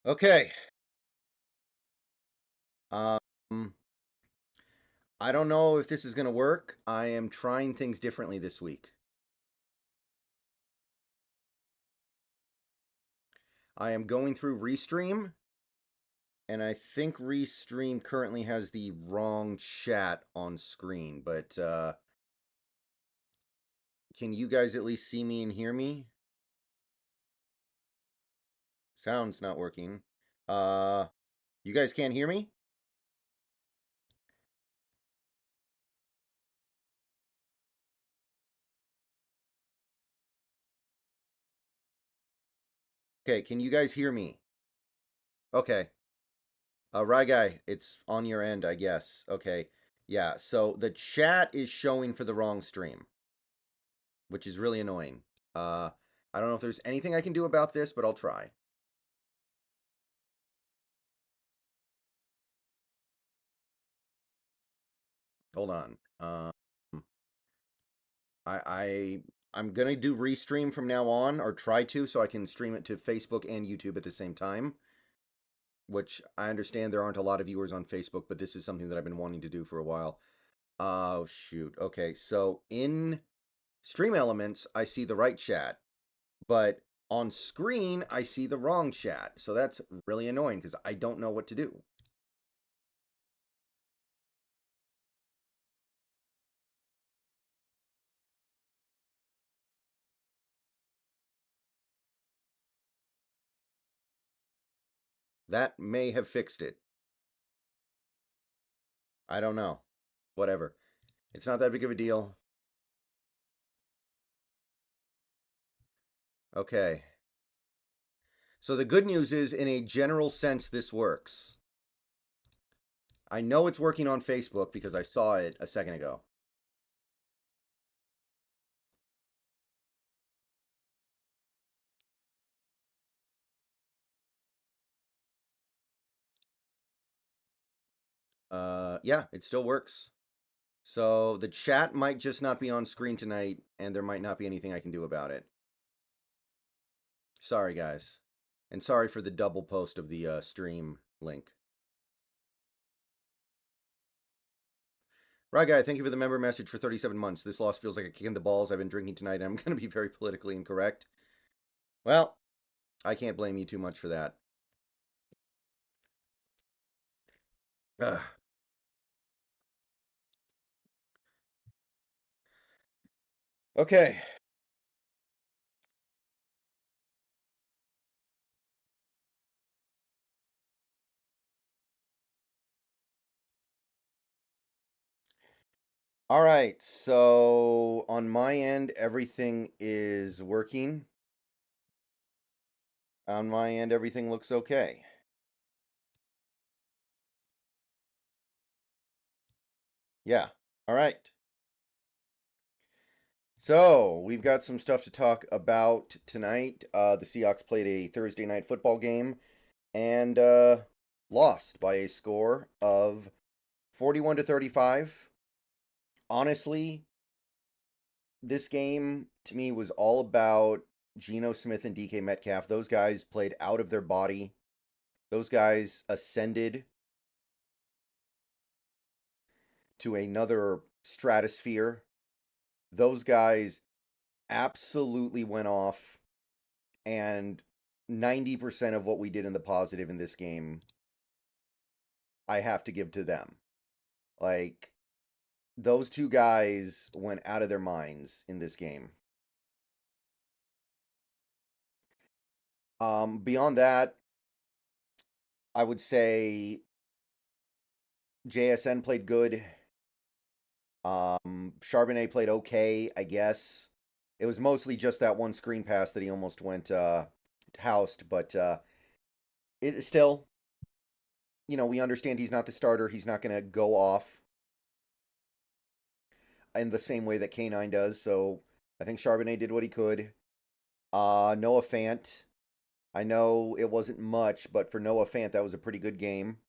Okay. Um, I don't know if this is going to work. I am trying things differently this week. I am going through Restream, and I think Restream currently has the wrong chat on screen, but can you guys at least see me and hear me? Sound's not working. Uh, you guys can't hear me? Okay, can you guys hear me? Okay. Right guy, it's on your end, I guess. Okay. Yeah, so the chat is showing for the wrong stream, which is really annoying. Uh, I don't know if there's anything I can do about this, but I'll try. Hold on. I'm gonna do restream from now on, or try to, so I can stream it to Facebook and YouTube at the same time. Which I understand there aren't a lot of viewers on Facebook, but this is something that I've been wanting to do for a while. Oh shoot. Okay, so in Stream Elements, I see the right chat, but on screen I see the wrong chat. So that's really annoying because I don't know what to do. That may have fixed it. I don't know. Whatever. It's not that big of a deal. Okay. So the good news is, in a general sense, this works. I know it's working on Facebook because I saw it a second ago. Yeah, it still works. So the chat might just not be on screen tonight, and there might not be anything I can do about it. Sorry, guys. And sorry for the double post of the stream link. Right, guy, thank you for the member message for 37 months. This loss feels like a kick in the balls. I've been drinking tonight, and I'm going to be very politically incorrect. Well, I can't blame you too much for that. Ugh. Okay. All right. So on my end, everything is working. On my end, everything looks okay. Yeah. All right. So we've got some stuff to talk about tonight. The Seahawks played a Thursday night football game and lost by a score of 41-35. Honestly, this game to me was all about Geno Smith and DK Metcalf. Those guys played out of their body. Those guys ascended to another stratosphere. Those guys absolutely went off, and 90% of what we did in the positive in this game, I have to give to them. Like, those two guys went out of their minds in this game. Beyond that, I would say JSN played good. Charbonnet played okay, I guess. It was mostly just that one screen pass that he almost went housed, but it still, we understand he's not the starter. He's not going to go off in the same way that K9 does. So I think Charbonnet did what he could. Noah Fant, I know it wasn't much, but for Noah Fant, that was a pretty good game.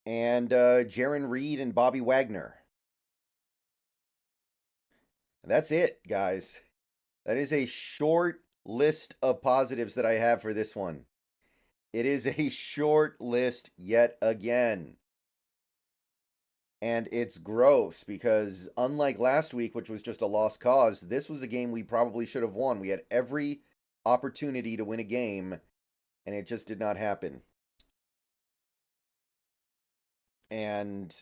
And Jaron Reed and Bobby Wagner. And that's it, guys. That is a short list of positives that I have for this one. It is a short list yet again. And it's gross because, unlike last week, which was just a lost cause, this was a game we probably should have won. We had every opportunity to win a game, and it just did not happen. And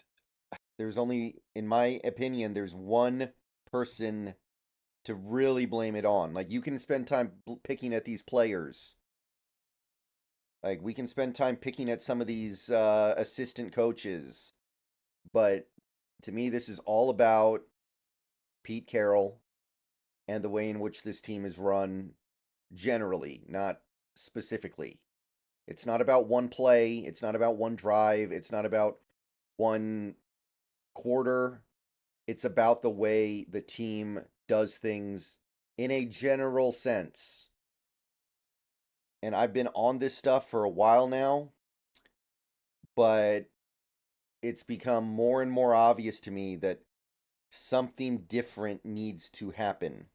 there's only, in my opinion, there's one person to really blame it on. Like, you can spend time picking at these players. Like, we can spend time picking at some of these assistant coaches. But to me, this is all about Pete Carroll and the way in which this team is run generally, not specifically. It's not about one play. It's not about one drive. It's not about one quarter. It's about the way the team does things in a general sense. And I've been on this stuff for a while now, but it's become more and more obvious to me that something different needs to happen.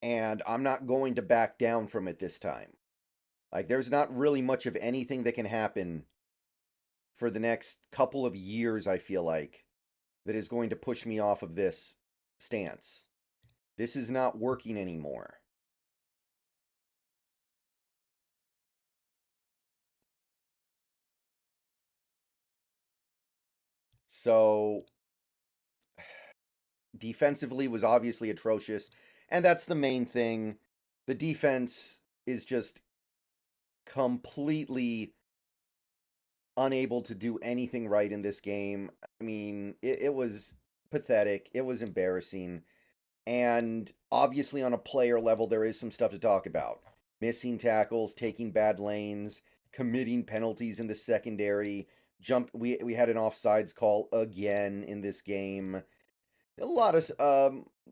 And I'm not going to back down from it this time. Like, there's not really much of anything that can happen for the next couple of years, I feel like, that is going to push me off of this stance. This is not working anymore. So, defensively was obviously atrocious, and that's the main thing. The defense is just completely unable to do anything right in this game. I mean, it was pathetic. It was embarrassing. And obviously, on a player level, there is some stuff to talk about. Missing tackles, taking bad lanes, committing penalties in the secondary. We had an offsides call again in this game. A lot of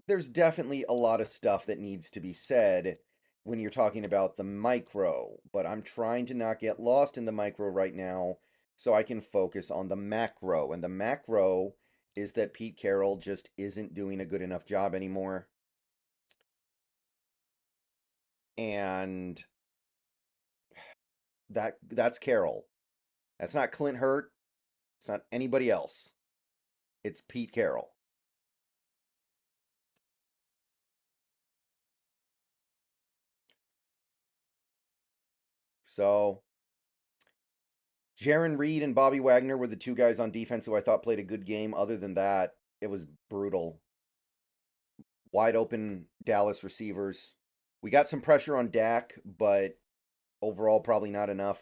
there's definitely a lot of stuff that needs to be said when you're talking about the micro, but I'm trying to not get lost in the micro right now so I can focus on the macro. And the macro is that Pete Carroll just isn't doing a good enough job anymore. And that's Carroll. That's not Clint Hurt. It's not anybody else. It's Pete Carroll. So, Jaron Reed and Bobby Wagner were the two guys on defense who I thought played a good game. Other than that, it was brutal. Wide open Dallas receivers. We got some pressure on Dak, but overall, probably not enough.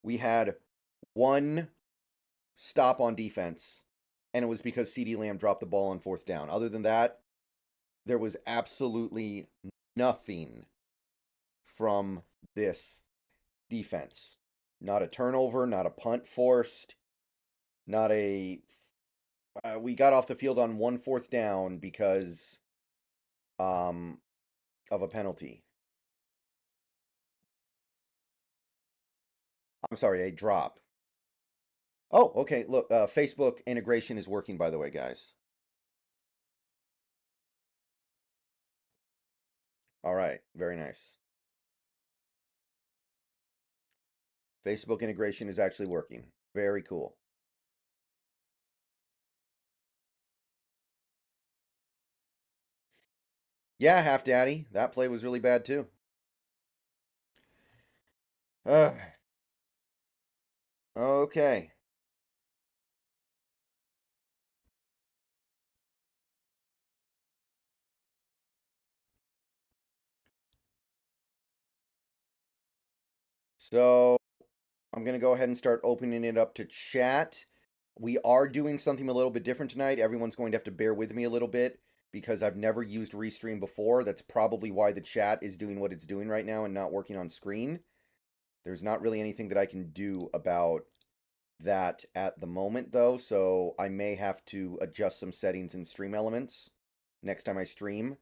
We had one stop on defense, and it was because CeeDee Lamb dropped the ball on fourth down. Other than that, there was absolutely nothing from this defense. Not a turnover, not a punt forced, not a. We got off the field on one fourth down because of a penalty. I'm sorry, a drop. Oh, okay. Look, Facebook integration is working, by the way, guys. All right, very nice. Facebook integration is actually working. Very cool. Yeah, Half Daddy. That play was really bad too. Okay. So I'm going to go ahead and start opening it up to chat. We are doing something a little bit different tonight. Everyone's going to have to bear with me a little bit because I've never used Restream before. That's probably why the chat is doing what it's doing right now and not working on screen. There's not really anything that I can do about that at the moment, though, so I may have to adjust some settings in Stream Elements next time I stream.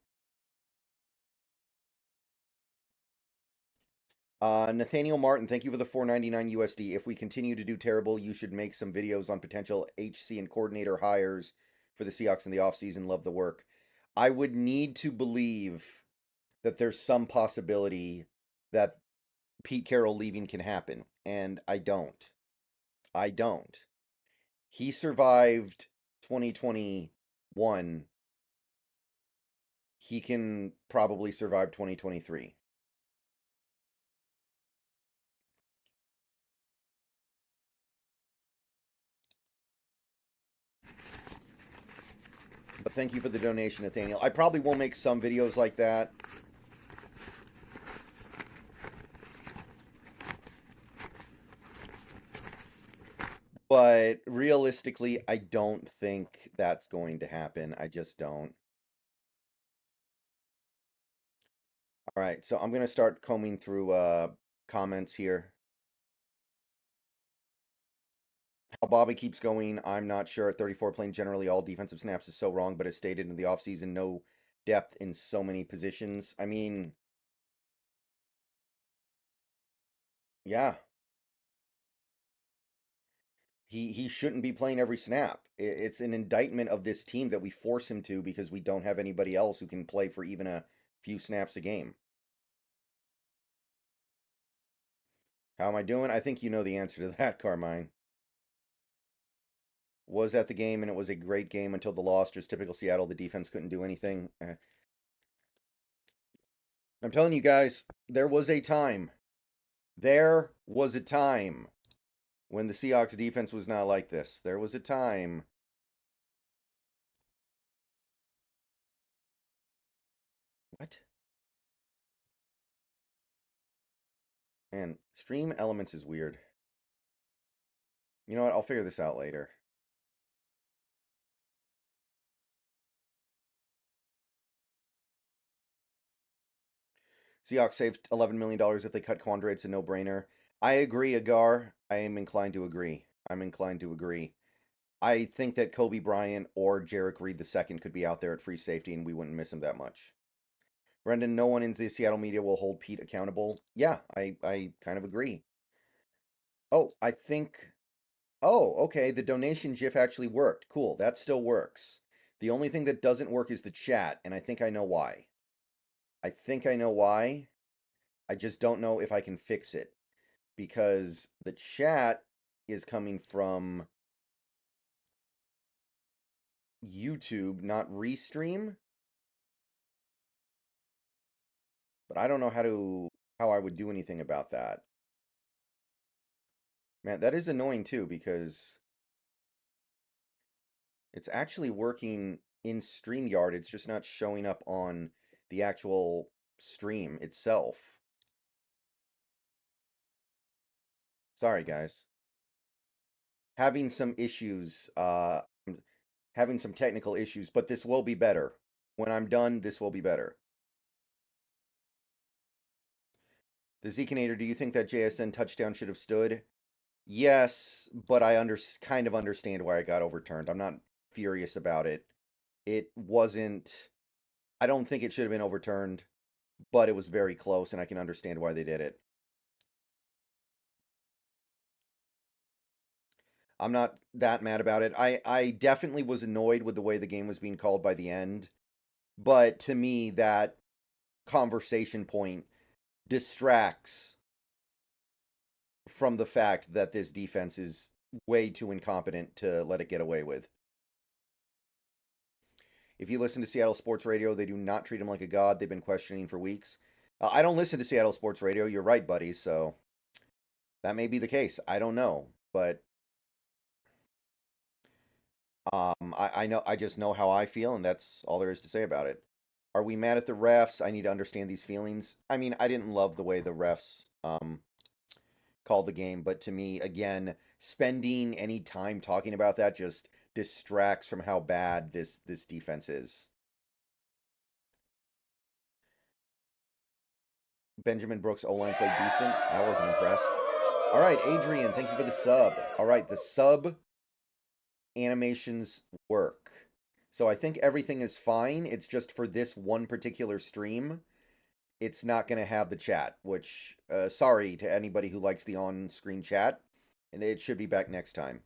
Nathaniel Martin, thank you for the $4.99 USD. If we continue to do terrible, you should make some videos on potential HC and coordinator hires for the Seahawks in the offseason. Love the work. I would need to believe that there's some possibility that Pete Carroll leaving can happen, and I don't. I don't. He survived 2021. He can probably survive 2023. But thank you for the donation, Nathaniel. I probably will make some videos like that. But realistically, I don't think that's going to happen. I just don't. All right, so I'm going to start combing through comments here. How Bobby keeps going, I'm not sure. At 34, playing generally all defensive snaps is so wrong, but as stated in the offseason, no depth in so many positions. I mean, yeah. He shouldn't be playing every snap. It's an indictment of this team that we force him to because we don't have anybody else who can play for even a few snaps a game. How am I doing? I think you know the answer to that, Carmine. Was at the game, and it was a great game until the loss. Just typical Seattle. The defense couldn't do anything. I'm telling you guys, there was a time. There was a time when the Seahawks defense was not like this. There was a time. What? Man, stream elements is weird. You know what? I'll figure this out later. Seahawks saved $11 million if they cut Quandre. It's a no-brainer. I agree, Agar. I am inclined to agree. I'm inclined to agree. I think that Kobe Bryant or Jarek Reed II could be out there at free safety, and we wouldn't miss him that much. Brendan, no one in the Seattle media will hold Pete accountable. Yeah, I kind of agree. Oh, I think... Oh, okay, the donation GIF actually worked. Cool, that still works. The only thing that doesn't work is the chat, and I think I know why. I think I know why. I just don't know if I can fix it. Because the chat is coming from YouTube, not Restream. But I don't know how I would do anything about that. Man, that is annoying too, because it's actually working in StreamYard. It's just not showing up on the actual stream itself. Sorry, guys. Having some issues, having some technical issues, but this will be better. When I'm done, this will be better. The Zekinator, do you think that JSN touchdown should have stood? Yes, but I kind of understand why it got overturned. I'm not furious about it. It wasn't... I don't think it should have been overturned, but it was very close, and I can understand why they did it. I'm not that mad about it. I definitely was annoyed with the way the game was being called by the end, but to me, that conversation point distracts from the fact that this defense is way too incompetent to let it get away with. If you listen to Seattle Sports Radio, they do not treat him like a god. They've been questioning for weeks. I don't listen to Seattle Sports Radio. You're right, buddy. So that may be the case. I don't know, but I know. I just know how I feel, and that's all there is to say about it. Are we mad at the refs? I need to understand these feelings. I mean, I didn't love the way the refs called the game, but to me, again, spending any time talking about that just distracts from how bad this defense is. Benjamin Brooks O-line played decent. I wasn't impressed. All right, Adrian, thank you for the sub. All right, the sub animations work. So I think everything is fine. It's just for this one particular stream, it's not going to have the chat, which, sorry to anybody who likes the on-screen chat, and it should be back next time.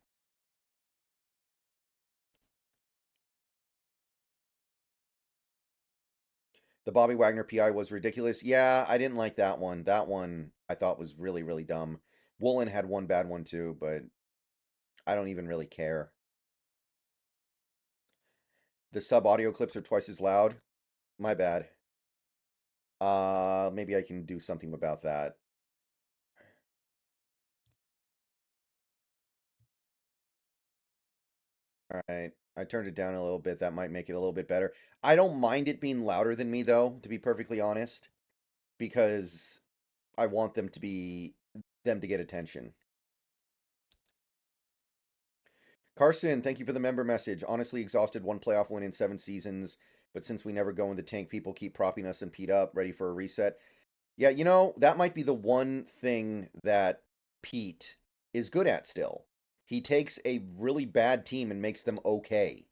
The Bobby Wagner PI was ridiculous. Yeah, I didn't like that one. That one I thought was really, really dumb. Woolen had one bad one too, but I don't even really care. The sub audio clips are twice as loud. My bad. Maybe I can do something about that. All right. I turned it down a little bit. That might make it a little bit better. I don't mind it being louder than me though, to be perfectly honest, because I want them to get attention. Carson, thank you for the member message. Honestly exhausted, one playoff win in 7 seasons, but since we never go in the tank, people keep propping us and Pete up, ready for a reset. Yeah, that might be the one thing that Pete is good at still. He takes a really bad team and makes them okay.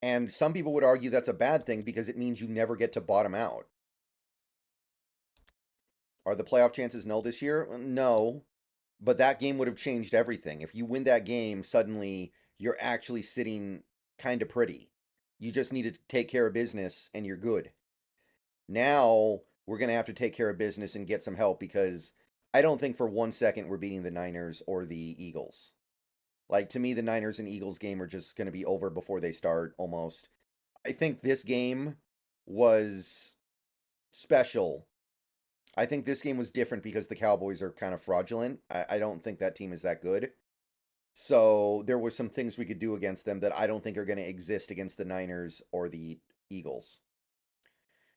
And some people would argue that's a bad thing because it means you never get to bottom out. Are the playoff chances null this year? No. But that game would have changed everything. If you win that game, suddenly you're actually sitting kind of pretty. You just need to take care of business and you're good. Now we're going to have to take care of business and get some help because I don't think for 1 second we're beating the Niners or the Eagles. Like, to me, the Niners and Eagles game are just going to be over before they start almost. I think this game was special. I think this game was different because the Cowboys are kind of fraudulent. I don't think that team is that good. So there were some things we could do against them that I don't think are going to exist against the Niners or the Eagles.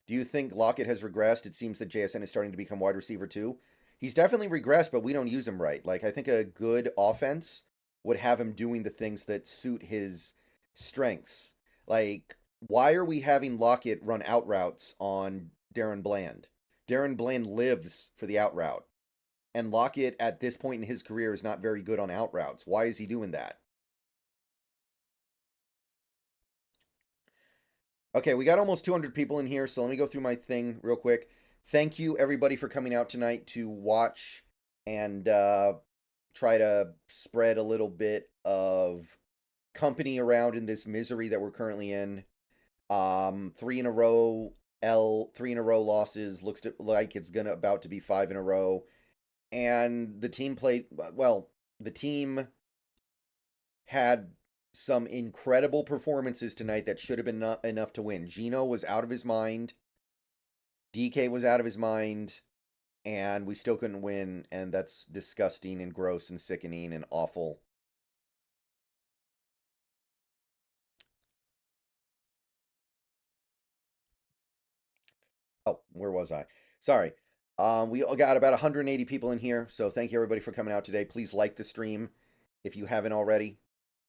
Do you think Lockett has regressed? It seems that JSN is starting to become wide receiver too. He's definitely regressed, but we don't use him right. Like, I think a good offense would have him doing the things that suit his strengths. Like, why are we having Lockett run out routes on Darren Bland? Darren Bland lives for the out route. And Lockett, at this point in his career, is not very good on out routes. Why is he doing that? Okay, we got almost 200 people in here, so let me go through my thing real quick. Thank you, everybody, for coming out tonight to watch and try to spread a little bit of company around in this misery that we're currently in. 3 in a row, 3 in a row losses. Looks like it's about to be 5 in a row. And the team played, well, the team had some incredible performances tonight that should have been enough to win. Gino was out of his mind. DK was out of his mind. And we still couldn't win. And that's disgusting and gross and sickening and awful. Oh, where was I? Sorry. We got about 180 people in here. So thank you, everybody, for coming out today. Please like the stream if you haven't already.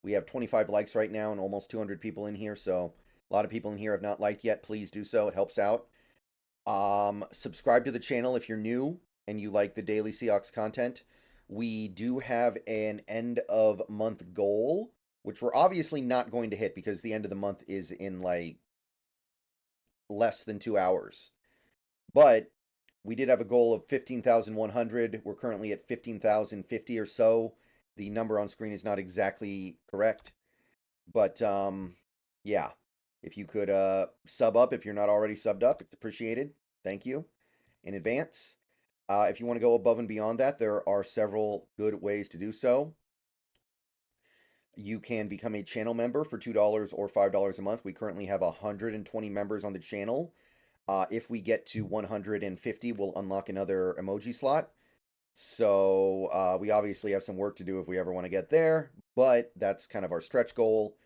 We have 25 likes right now and almost 200 people in here. So a lot of people in here have not liked yet. Please do so. It helps out. Subscribe to the channel if you're new and you like the daily Seahawks content. We do have an end of month goal, which we're obviously not going to hit because the end of the month is in like less than 2 hours. But we did have a goal of 15,100. We're currently at 15,050 or so. The number on screen is not exactly correct. But yeah, if you could sub up if you're not already subbed up, it's appreciated. Thank you in advance. If you want to go above and beyond that, there are several good ways to do so. You can become a channel member for $2 or $5 a month. We currently have 120 members on the channel. If we get to 150, we'll unlock another emoji slot. So we obviously have some work to do if we ever want to get there, but that's kind of our stretch goal.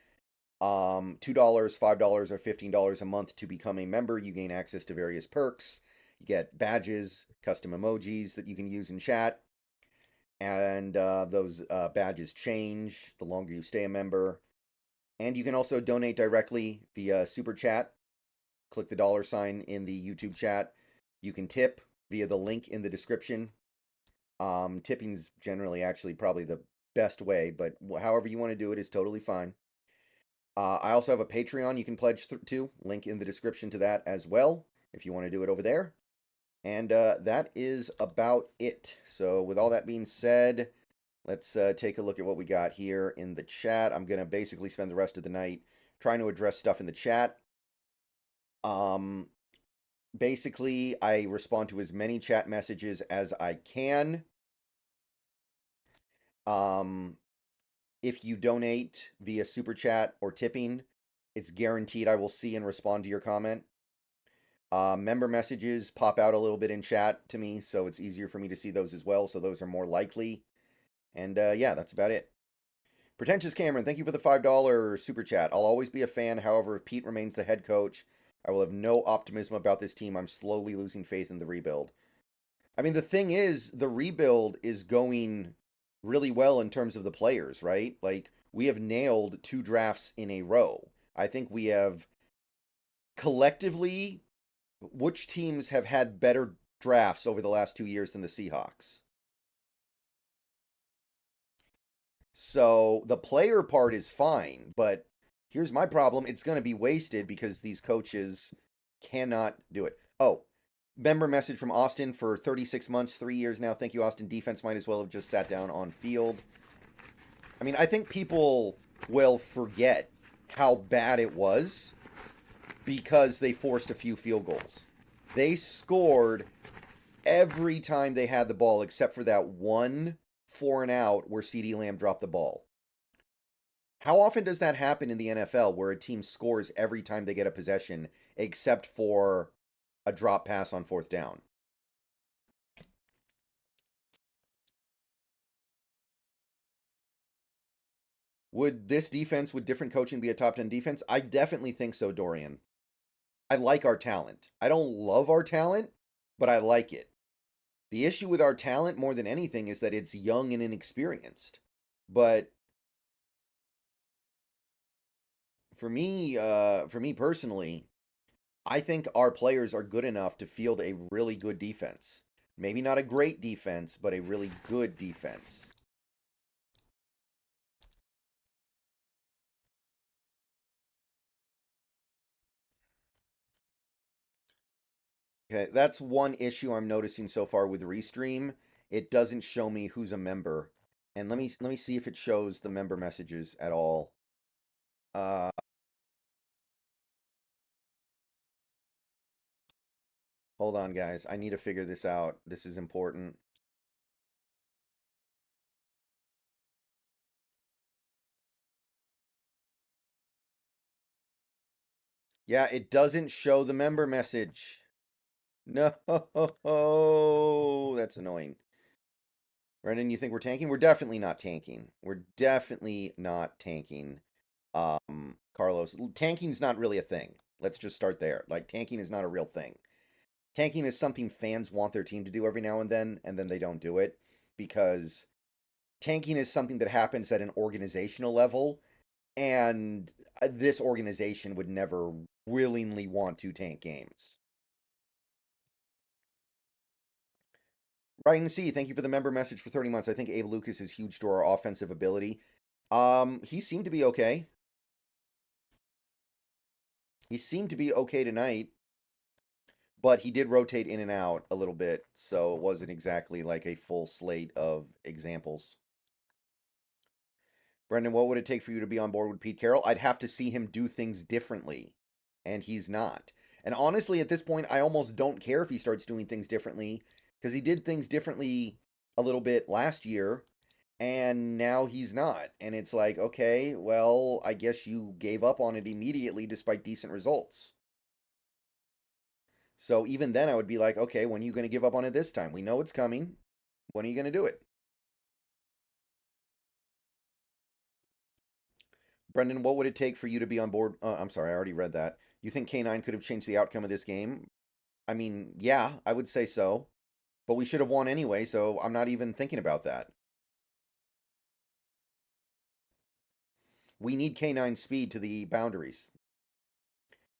$2, $5, or $15 a month to become a member. You gain access to various perks. You get badges, custom emojis that you can use in chat. And those badges change the longer you stay a member. And you can also donate directly via Super Chat. Click the $ in the YouTube chat. You can tip via the link in the description. Tipping is generally actually probably the best way, but however you want to do it is totally fine. I also have a Patreon you can pledge to. Link in the description to that as well, if you want to do it over there. And that is about it. So with all that being said, Let's take a look at what we got here in the chat. I'm going to basically spend the rest of the night trying to address stuff in the chat. Basically, I respond to as many chat messages as I can. If you donate via super chat or tipping, it's guaranteed I will see and respond to your comment. Member messages pop out a little bit in chat to me, so it's easier for me to see those as well, so those are more likely. And yeah, that's about it. Pretentious Cameron, thank you for the $5 super chat. I'll always be a fan. However, if Pete remains the head coach, I will have no optimism about this team. I'm slowly losing faith in the rebuild. I mean, the thing is, the rebuild is going really well in terms of the players, right? Like, we have nailed 2 drafts in a row. I think we have collectively, which teams have had better drafts over the last 2 years than the Seahawks? So the player part is fine, but here's my problem. It's going to be wasted because these coaches cannot do it. Oh, member message from Austin for 36 months, 3 years now. Thank you, Austin. Defense might as well have just sat down on field. I mean, I think people will forget how bad it was because they forced a few field goals. They scored every time they had the ball except for that one 4 and out where CeeDee Lamb dropped the ball. How often does that happen in the NFL where a team scores every time they get a possession except for a drop pass on 4th down? Would this defense with different coaching be a top 10 defense? I definitely think so, Dorian. I like our talent. I don't love our talent, but I like it. The issue with our talent more than anything is that it's young and inexperienced. But for me personally, I think our players are good enough to field a really good defense. Maybe not a great defense, but a really good defense. Okay, that's one issue I'm noticing so far with Restream. It doesn't show me who's a member. And let me see if it shows the member messages at all. Hold on, guys. I need to figure this out. This is important. Yeah, it doesn't show the member message. No, that's annoying. Brendan, you think we're tanking? We're definitely not tanking. We're definitely not tanking. Carlos, tanking's not really a thing. Let's just start there. Like, tanking is not a real thing. Tanking is something fans want their team to do every now and then they don't do it because tanking is something that happens at an organizational level, and this organization would never willingly want to tank games. Ryan C, thank you for the member message for 30 months. I think Abe Lucas is huge to our offensive ability. He seemed to be okay. He seemed to be okay tonight, but he did rotate in and out a little bit, so it wasn't exactly like a full slate of examples. Brendan, what would it take for you to be on board with Pete Carroll? I'd have to see him do things differently, and he's not. And honestly, at this point, I almost don't care if he starts doing things differently, because he did things differently a little bit last year, and now he's not. And it's like, okay, well, I guess you gave up on it immediately despite decent results. So even then, I would be like, okay, when are you going to give up on it this time? We know it's coming. When are you going to do it? Brendan, what would it take for you to be on board? I'm sorry, I already read that. You think K9 could have changed the outcome of this game? I mean, yeah, I would say so. But we should have won anyway, so I'm not even thinking about that. We need K9 speed to the boundaries.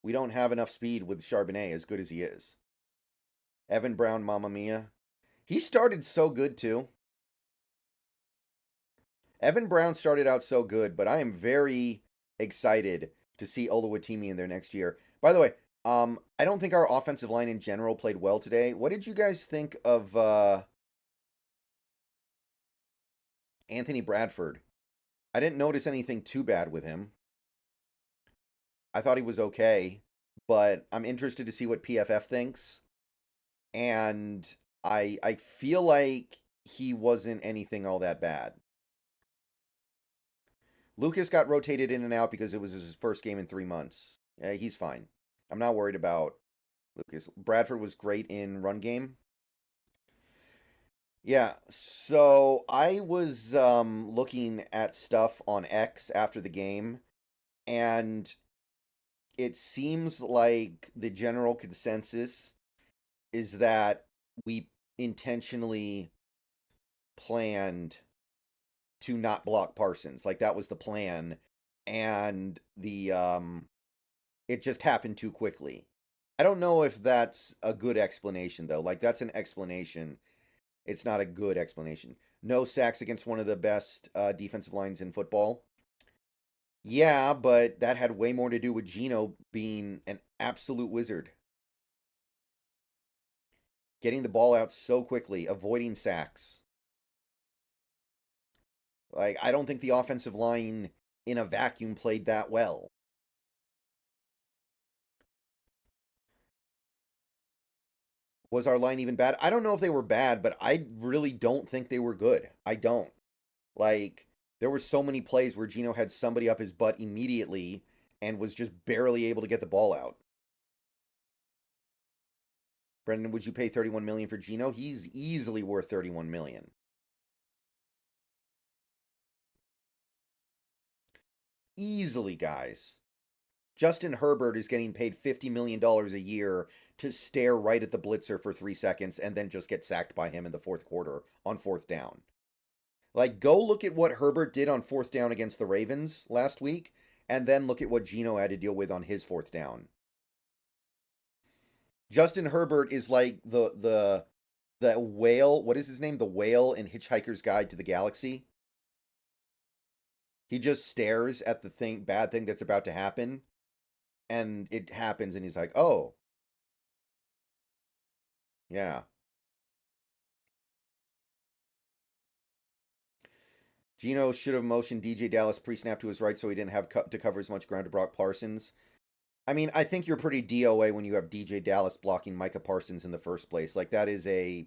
We don't have enough speed with Charbonnet, as good as he is. Evan Brown, Mamma Mia. He started so good, too. Evan Brown started out so good, but I am very excited to see Oluwatimi in there next year. By the way, I don't think our offensive line in general played well today. What did you guys think of Anthony Bradford. I didn't notice anything too bad with him. I thought he was okay, but I'm interested to see what PFF thinks. And I feel like he wasn't anything all that bad. Lucas got rotated in and out because it was his first game in 3 months. Yeah, he's fine. I'm not worried about Lucas. Bradford was great in run game. Yeah, so I was looking at stuff on X after the game, and it seems like the general consensus is that we intentionally planned to not block Parsons. Like that was the plan, and the it just happened too quickly. I don't know if that's a good explanation though. Like that's an explanation. It's not a good explanation. No sacks against one of the best defensive lines in football. Yeah, but that had way more to do with Geno being an absolute wizard. Getting the ball out so quickly, avoiding sacks. Like, I don't think the offensive line in a vacuum played that well. Was our line even bad? I don't know if they were bad, but I really don't think they were good. I don't. Like, there were so many plays where Geno had somebody up his butt immediately and was just barely able to get the ball out. Brendan, would you pay 31 million for Geno? He's easily worth 31 million. Easily, guys. Justin Herbert is getting paid $50 million a year to stare right at the blitzer for 3 seconds and then just get sacked by him in the fourth quarter on fourth down. Like, go look at what Herbert did on fourth down against the Ravens last week, and then look at what Geno had to deal with on his fourth down. Justin Herbert is like the whale. What is his name? The whale in Hitchhiker's Guide to the Galaxy. He just stares at the bad thing that's about to happen, and it happens, and he's like, "Oh, yeah." Geno should have motioned DJ Dallas pre-snap to his right so he didn't have to cover as much ground to Brock Parsons. I mean, I think you're pretty DOA when you have DJ Dallas blocking Micah Parsons in the first place. Like, that is a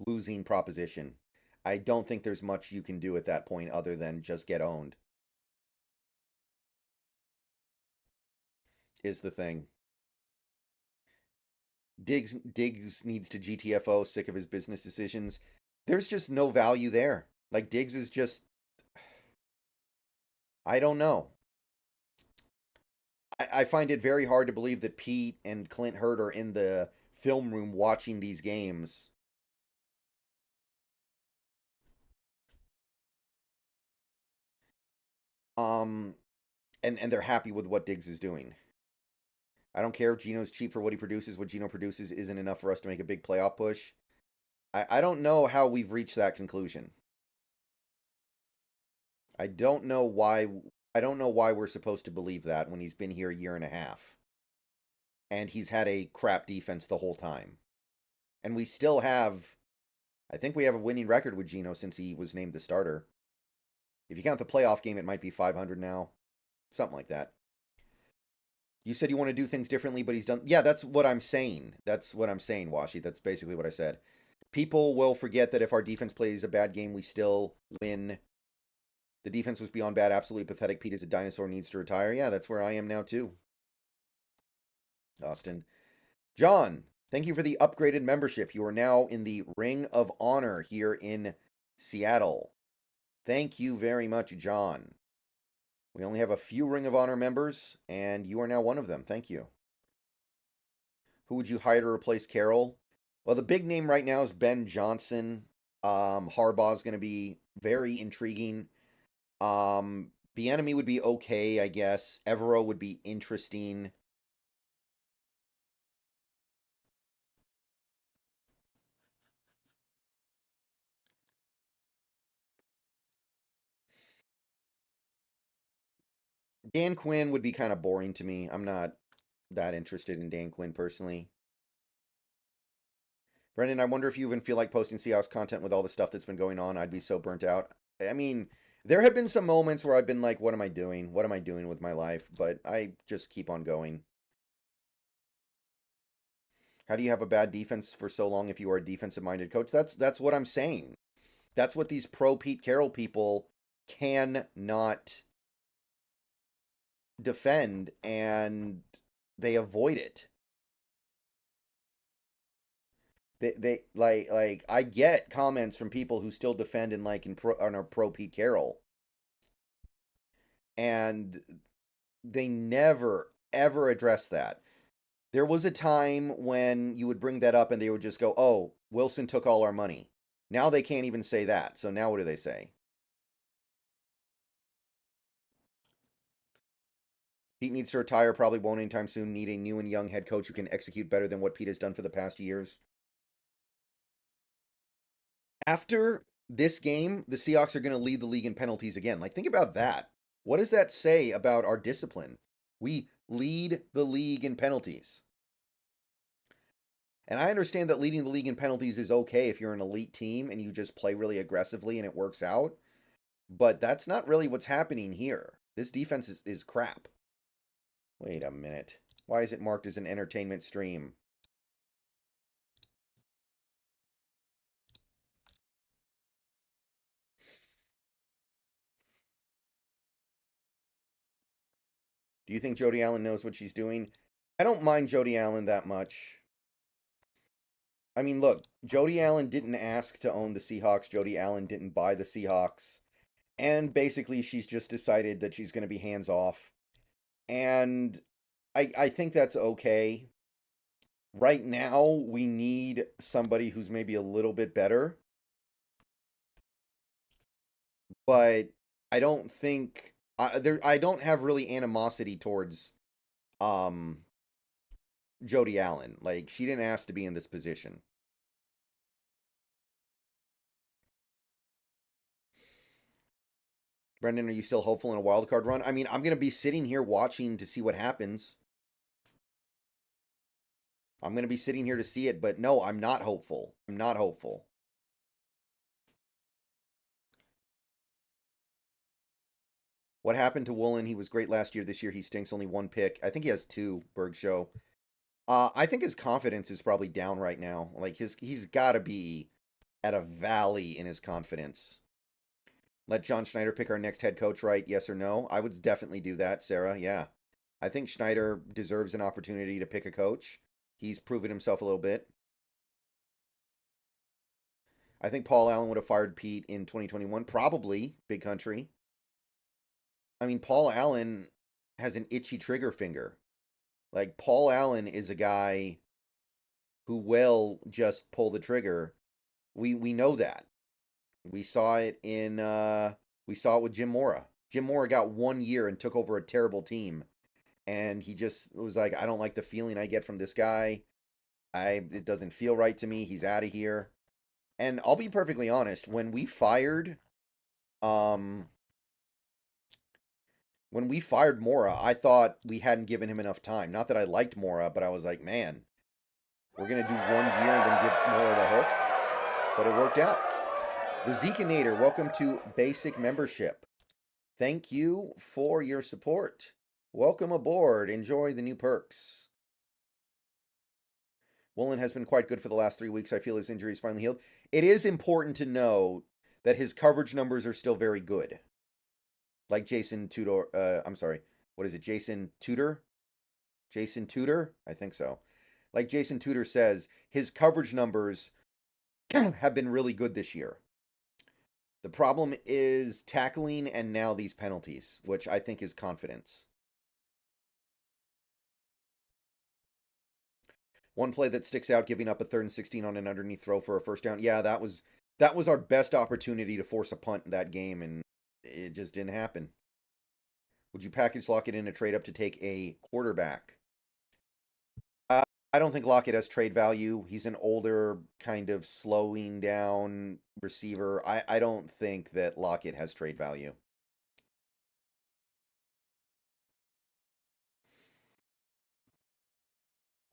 losing proposition. I don't think there's much you can do at that point other than just get owned. Is the thing. Diggs needs to GTFO, sick of his business decisions. There's just no value there. Like, Diggs is just, I don't know. I find it very hard to believe that Pete and Clint Hurd are in the film room watching these games. Um, and they're happy with what Diggs is doing. I don't care if Geno's cheap for what he produces. What Geno produces isn't enough for us to make a big playoff push. I don't know how we've reached that conclusion. I don't know why. I don't know why we're supposed to believe that when he's been here a year and a half, and he's had a crap defense the whole time, and we still have. I think we have a winning record with Geno since he was named the starter. If you count the playoff game, it might be 500 now, something like that. You said you want to do things differently, but he's done. Yeah, that's what I'm saying. That's what I'm saying, Washi. That's basically what I said. People will forget that if our defense plays a bad game, we still win. The defense was beyond bad, absolutely pathetic. Pete is a dinosaur, needs to retire. Yeah, that's where I am now, too. Austin. John, thank you for the upgraded membership. You are now in the Ring of Honor here in Seattle. Thank you very much, John. We only have a few Ring of Honor members, and you are now one of them. Thank you. Who would you hire to replace Carroll? Well, the big name right now is Ben Johnson. Harbaugh's going to be very intriguing. Bieniemy would be okay, I guess. Evero would be interesting. Dan Quinn would be kind of boring to me. I'm not that interested in Dan Quinn personally. Brendan, I wonder if you even feel like posting Seahawks content with all the stuff that's been going on. I'd be so burnt out. I mean, there have been some moments where I've been like, what am I doing? What am I doing with my life? But I just keep on going. How do you have a bad defense for so long if you are a defensive minded coach? That's what I'm saying. That's what these pro Pete Carroll people cannot defend, and they avoid it. They like I get comments from people who still defend and like in pro on our pro Pete Carroll, and they never ever address that. There was a time when you would bring that up and they would just go, "Oh, Wilson took all our money." Now they can't even say that. So now what do they say? Pete needs to retire, probably won't anytime soon. Need a new and young head coach who can execute better than what Pete has done for the past years. After this game, the Seahawks are going to lead the league in penalties again. Like, think about that. What does that say about our discipline? We lead the league in penalties. And I understand that leading the league in penalties is okay if you're an elite team and you just play really aggressively and it works out. But that's not really what's happening here. This defense is crap. Wait a minute. Why is it marked as an entertainment stream? Do you think Jody Allen knows what she's doing? I don't mind Jody Allen that much. I mean, look, Jody Allen didn't ask to own the Seahawks. Jody Allen didn't buy the Seahawks. And basically, she's just decided that she's going to be hands off. And I think that's okay. Right now, we need somebody who's maybe a little bit better. But I don't think I don't have really animosity towards um Jody Allen. Like, she didn't ask to be in this position. Brendan, are you still hopeful in a wild card run? I mean, I'm going to be sitting here watching to see what happens. I'm going to be sitting here to see it, but no, I'm not hopeful. I'm not hopeful. What happened to Woolen? He was great last year. This year he stinks. Only one pick. I think he has two, Berg Show. I think his confidence is probably down right now. Like, he's got to be at a valley in his confidence. Let John Schneider pick our next head coach, right? Yes or no? I would definitely do that, Sarah. Yeah. I think Schneider deserves an opportunity to pick a coach. He's proven himself a little bit. I think Paul Allen would have fired Pete in 2021. Probably. Big country. I mean, Paul Allen has an itchy trigger finger. Like, Paul Allen is a guy who will just pull the trigger. We know that. We saw it in we saw it with Jim Mora. Jim Mora got 1 year and took over a terrible team. And he just was like, I don't like the feeling I get from this guy. It doesn't feel right to me. He's out of here. And I'll be perfectly honest, um when we fired Mora, I thought we hadn't given him enough time. Not that I liked Mora, but I was like, man, we're gonna do 1 year and then give Mora the hook. But it worked out. The Zekinator, welcome to Basic Membership. Thank you for your support. Welcome aboard. Enjoy the new perks. Woolen has been quite good for the last 3 weeks. I feel his injury is finally healed. It is important to know that his coverage numbers are still very good. Like Jason Tudor, I'm sorry, what is it? Jason Tudor? Jason Tudor? I think so. Like Jason Tudor says, his coverage numbers have been really good this year. The problem is tackling and now these penalties, which I think is confidence. One play that sticks out, giving up a 3rd and 16 on an underneath throw for a first down. Yeah, that was our best opportunity to force a punt in that game, and it just didn't happen. Would you package Lockett in a trade up to take a quarterback? I don't think Lockett has trade value. He's an older, kind of slowing down receiver. I don't think that Lockett has trade value.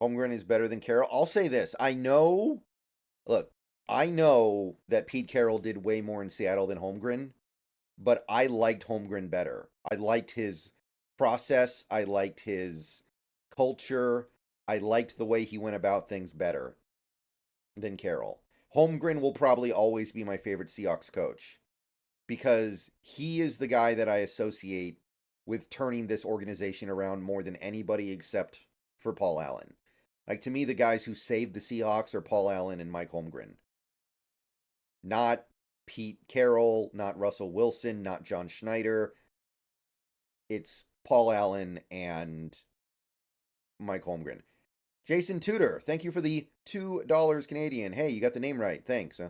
Holmgren is better than Carroll. I'll say this. Look, I know that Pete Carroll did way more in Seattle than Holmgren, but I liked Holmgren better. I liked his process. I liked his culture. I liked the way he went about things better than Carroll. Holmgren will probably always be my favorite Seahawks coach because he is the guy that I associate with turning this organization around more than anybody except for Paul Allen. Like, to me, the guys who saved the Seahawks are Paul Allen and Mike Holmgren. Not Pete Carroll, not Russell Wilson, not John Schneider. It's Paul Allen and Mike Holmgren. Jason Tudor, thank you for the $2 Canadian. Hey, you got the name right. Thanks.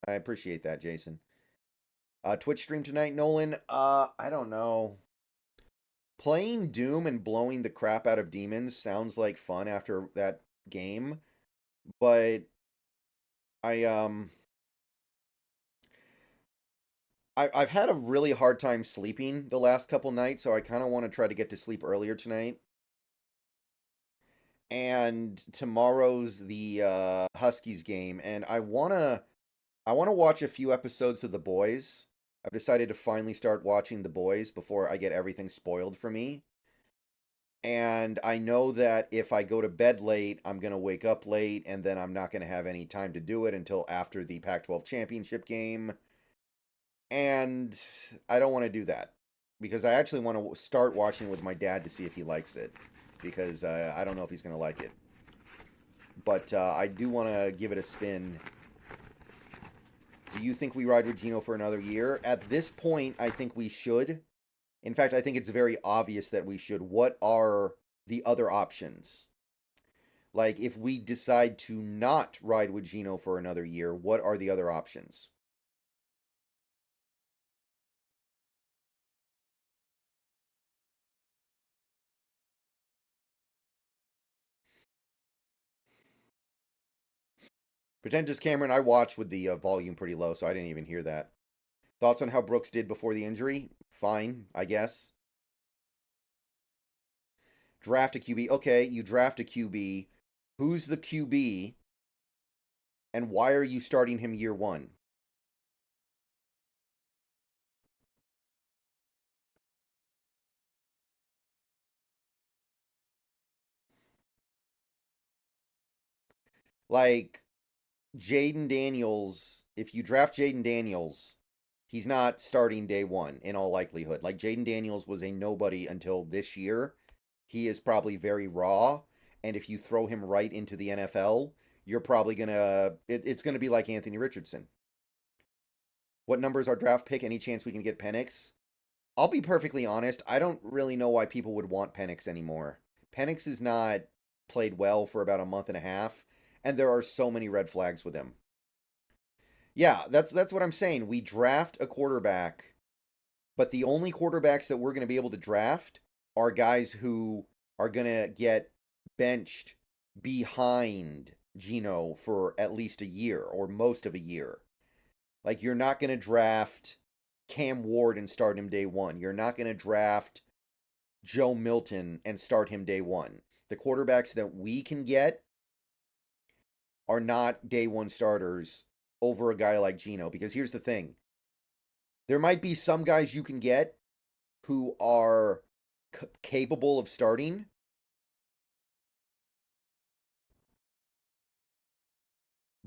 I appreciate that, Jason. Twitch stream tonight, Nolan. I don't know. Playing Doom and blowing the crap out of demons sounds like fun after that game, but I've had a really hard time sleeping the last couple nights, so I kind of want to try to get to sleep earlier tonight. And tomorrow's the Huskies game, and I wanna watch a few episodes of The Boys. I've decided to finally start watching The Boys before I get everything spoiled for me. And I know that if I go to bed late, I'm going to wake up late, and then I'm not going to have any time to do it until after the Pac-12 championship game. And I don't want to do that because I actually want to start watching with my dad to see if he likes it, because I don't know if he's going to like it. But I do want to give it a spin. Do you think we ride with Gino for another year? At this point, I think we should. In fact, I think it's very obvious that we should. What are the other options? Like, if we decide to not ride with Gino for another year, what are the other options? Pretentious Cameron, I watched with the volume pretty low, so I didn't even hear that. Thoughts on how Brooks did before the injury? Fine, I guess. Draft a QB. Okay, you draft a QB. Who's the QB? And why are you starting him year one? Like, Jaden Daniels, if you draft Jaden Daniels, he's not starting day one in all likelihood. Like, Jaden Daniels was a nobody until this year. He is probably very raw, and if you throw him right into the NFL, you're probably gonna it's gonna be like Anthony Richardson. What number is our draft pick? Any chance we can get Penix? I'll be perfectly honest, I don't really know why people would want Penix anymore. Penix is not played well for about a month and a half, and there are so many red flags with him. Yeah, that's what I'm saying. We draft a quarterback, but the only quarterbacks that we're going to be able to draft are guys who are going to get benched behind Gino for at least a year or most of a year. Like, you're not going to draft Cam Ward and start him day one. You're not going to draft Joe Milton and start him day one. The quarterbacks that we can get are not day one starters over a guy like Gino. Because here's the thing. There might be some guys you can get who are capable of starting.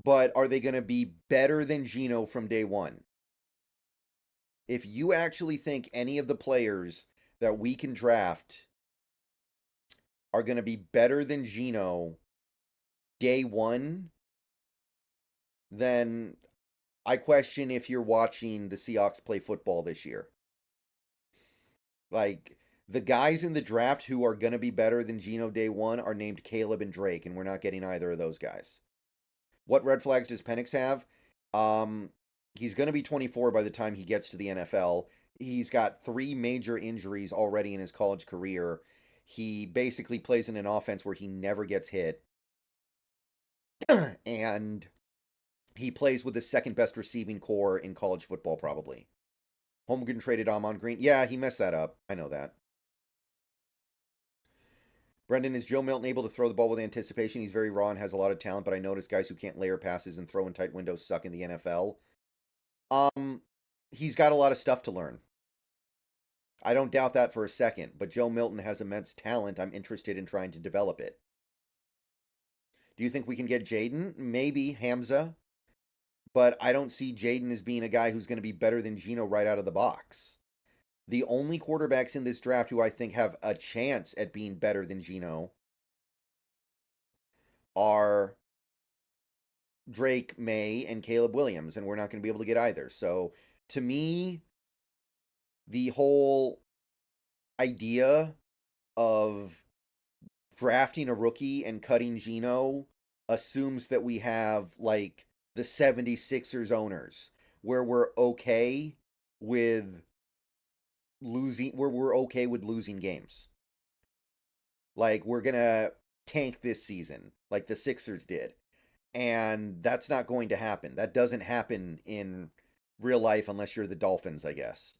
But are they going to be better than Gino from day one? If you actually think any of the players that we can draft are going to be better than Gino day one, then I question if you're watching the Seahawks play football this year. Like, the guys in the draft who are going to be better than Gino day one are named Caleb and Drake, and we're not getting either of those guys. What red flags does Penix have? He's going to be 24 by the time he gets to the NFL. He's got 3 major injuries already in his college career. He basically plays in an offense where he never gets hit. And he plays with the second best receiving core in college football, probably. Holmgren traded Amon Green. Yeah, he messed that up. I know that. Brendan, is Joe Milton able to throw the ball with anticipation? He's very raw and has a lot of talent, but I notice guys who can't layer passes and throw in tight windows suck in the NFL. he's got a lot of stuff to learn. I don't doubt that for a second, but Joe Milton has immense talent. I'm interested in trying to develop it. Do you think we can get Jaden? Maybe Hamza, but I don't see Jaden as being a guy who's going to be better than Geno right out of the box. The only quarterbacks in this draft who I think have a chance at being better than Geno are Drake May and Caleb Williams, and we're not going to be able to get either. So to me, the whole idea of drafting a rookie and cutting Geno assumes that we have like the 76ers owners where we're okay with losing games. Like we're going to tank this season like the Sixers did. And that's not going to happen. That doesn't happen in real life unless you're the Dolphins, I guess.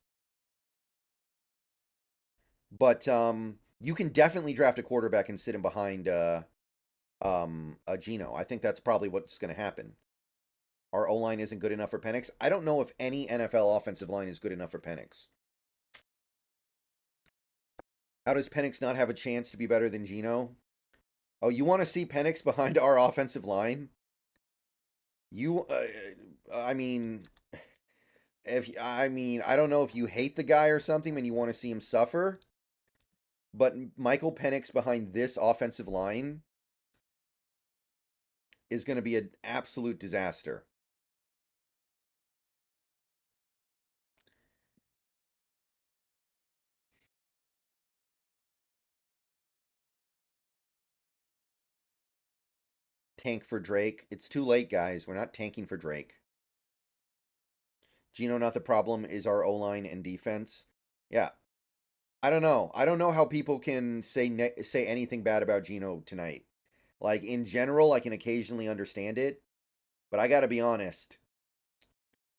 But you can definitely draft a quarterback and sit him behind a Geno. I think that's probably what's going to happen. Our O-line isn't good enough for Penix. I don't know if any NFL offensive line is good enough for Penix. How does Penix not have a chance to be better than Geno? Oh, you want to see Penix behind our offensive line? I mean, I don't know if you hate the guy or something and you want to see him suffer, but Michael Penix behind this offensive line is going to be an absolute disaster. Tank for Drake. It's too late, guys. We're not tanking for Drake. Geno, not the problem, is our O-line and defense. Yeah. I don't know. I don't know how people can say anything bad about Geno tonight. Like, in general, I can occasionally understand it, but I got to be honest.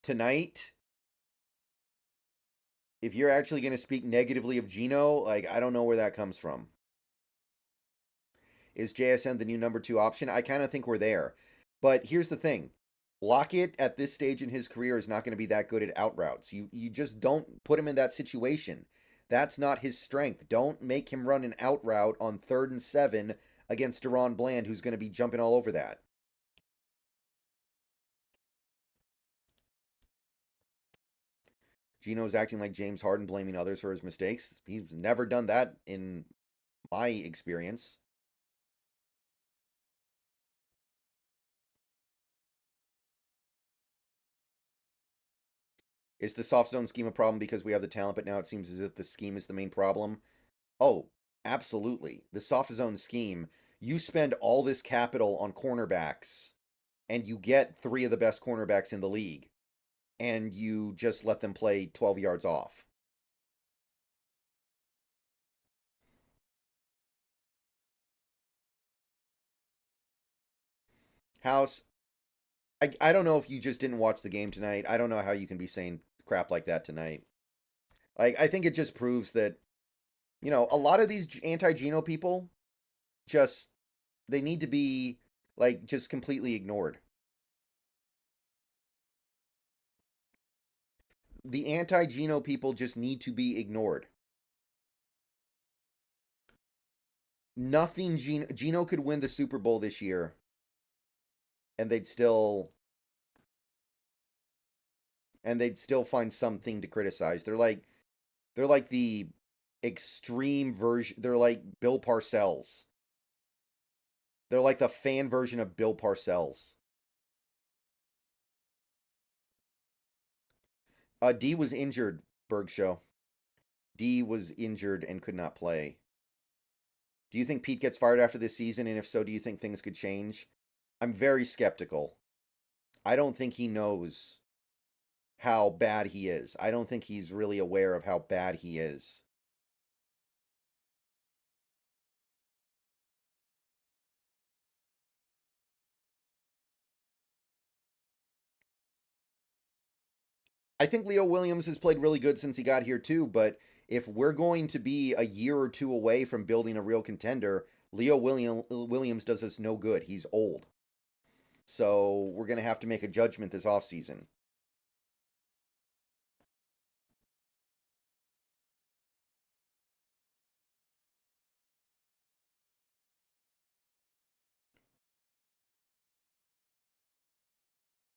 Tonight, if you're actually going to speak negatively of Geno, like, I don't know where that comes from. Is JSN the new number 2 option? I kind of think we're there. But here's the thing. Lockett at this stage in his career is not going to be that good at out routes. You just don't put him in that situation. That's not his strength. Don't make him run an out route on 3rd and 7 against Deron Bland, who's going to be jumping all over that. Geno's acting like James Harden, blaming others for his mistakes. He's never done that in my experience. Is the soft zone scheme a problem because we have the talent, but now it seems as if the scheme is the main problem? Oh, absolutely. The soft zone scheme, you spend all this capital on cornerbacks, and you get 3 of the best cornerbacks in the league, and you just let them play 12 yards off. House, I don't know if you just didn't watch the game tonight. I don't know how you can be saying crap like that tonight. Like, I think it just proves that, a lot of these anti-Geno people just, they need to be, like, just completely ignored. The anti-Geno people just need to be ignored. Nothing Geno could win the Super Bowl this year, and they'd still find something to criticize. They're like the extreme version. They're like Bill Parcells. They're like the fan version of Bill Parcells. D was injured, Berg Show. D was injured and could not play. Do you think Pete gets fired after this season? And if so, do you think things could change? I'm very skeptical. I don't think he knows how bad he is. I don't think he's really aware of how bad he is. I think Leo Williams has played really good since he got here too, but if we're going to be a year or two away from building a real contender, Williams does us no good. He's old. So we're going to have to make a judgment this offseason.